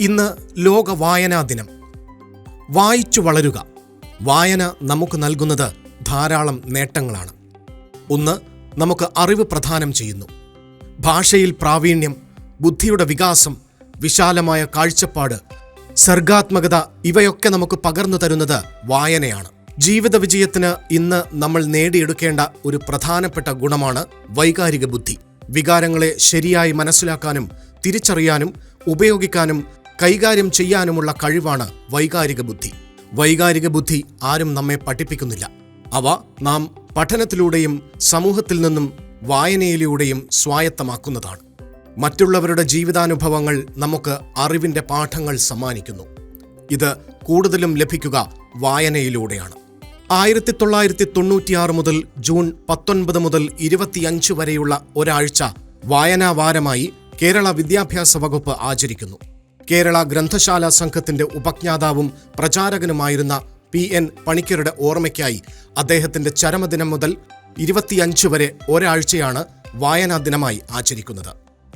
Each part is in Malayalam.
ഇന്ന് ലോക വായനാ ദിനം. വായിച്ചു വളരുക. വായന നമുക്ക് നൽകുന്നത് ധാരാളം നേട്ടങ്ങളാണ്. ഒന്ന്, നമുക്ക് അറിവ് പ്രദാനം ചെയ്യുന്നു. ഭാഷയിൽ പ്രാവീണ്യം, ബുദ്ധിയുടെ വികാസം, വിശാലമായ കാഴ്ചപ്പാട്, സർഗാത്മകത ഇവയൊക്കെ നമുക്ക് പകർന്നു തരുന്നത് വായനയാണ്. ജീവിത വിജയത്തിന് ഇന്ന് നമ്മൾ നേടിയെടുക്കേണ്ട ഒരു പ്രധാനപ്പെട്ട ഗുണമാണ് വൈകാരിക ബുദ്ധി. വികാരങ്ങളെ ശരിയായി മനസ്സിലാക്കാനും തിരിച്ചറിയാനും ഉപയോഗിക്കാനും കൈകാര്യം ചെയ്യാനുമുള്ള കഴിവാണ് വൈകാരിക ബുദ്ധി. വൈകാരിക ബുദ്ധി ആരും നമ്മെ പഠിപ്പിക്കുന്നില്ല. അവ നാം പഠനത്തിലൂടെയും സമൂഹത്തിൽ നിന്നും വായനയിലൂടെയും സ്വായത്തമാക്കുന്നതാണ്. മറ്റുള്ളവരുടെ ജീവിതാനുഭവങ്ങൾ നമുക്ക് അറിവിൻ്റെ പാഠങ്ങൾ സമ്മാനിക്കുന്നു. ഇത് കൂടുതലും ലഭിക്കുക വായനയിലൂടെയാണ്. 1996 മുതൽ ജൂൺ 19 മുതൽ 25 വരെയുള്ള ഒരാഴ്ച വായനാ വാരമായി കേരള വിദ്യാഭ്യാസ വകുപ്പ് ആചരിക്കുന്നു. കേരള ഗ്രന്ഥശാല സംഘത്തിന്റെ ഉപജ്ഞാതാവും പ്രചാരകനുമായിരുന്ന PN പണിക്കരുടെ ഓർമ്മയ്ക്കായി അദ്ദേഹത്തിന്റെ ചരമദിനം മുതൽ 25 വരെ ഒരാഴ്ചയാണ് വായനാ ദിനമായി ആചരിക്കുന്നത്.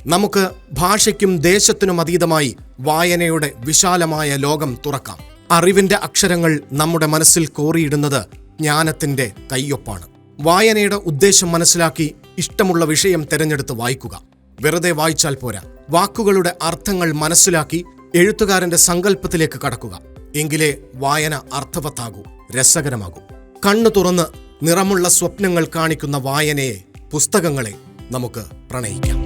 നമുക്ക് ഭാഷയ്ക്കും ദേശത്തിനും അതീതമായി വായനയുടെ വിശാലമായ ലോകം തുറക്കാം. അറിവിന്റെ അക്ഷരങ്ങൾ നമ്മുടെ മനസ്സിൽ കോറിയിടുന്നത് ജ്ഞാനത്തിന്റെ കയ്യൊപ്പാണ്. വായനയുടെ ഉദ്ദേശം മനസ്സിലാക്കി ഇഷ്ടമുള്ള വിഷയം തിരഞ്ഞെടുത്ത് വായിക്കുക. വെറുതെ വായിച്ചാൽ പോരാ, വാക്കുകളുടെ അർത്ഥങ്ങൾ മനസ്സിലാക്കി എഴുത്തുകാരന്റെ സങ്കല്പത്തിലേക്ക് കടക്കുക. എങ്കിലേ വായന അർത്ഥവത്താകൂ, രസകരമാകൂ. കണ്ണു തുറന്ന് നിറമുള്ള സ്വപ്നങ്ങൾ കാണിക്കുന്ന വായനയെ, പുസ്തകങ്ങളെ നമുക്ക് പ്രണയിക്കാം.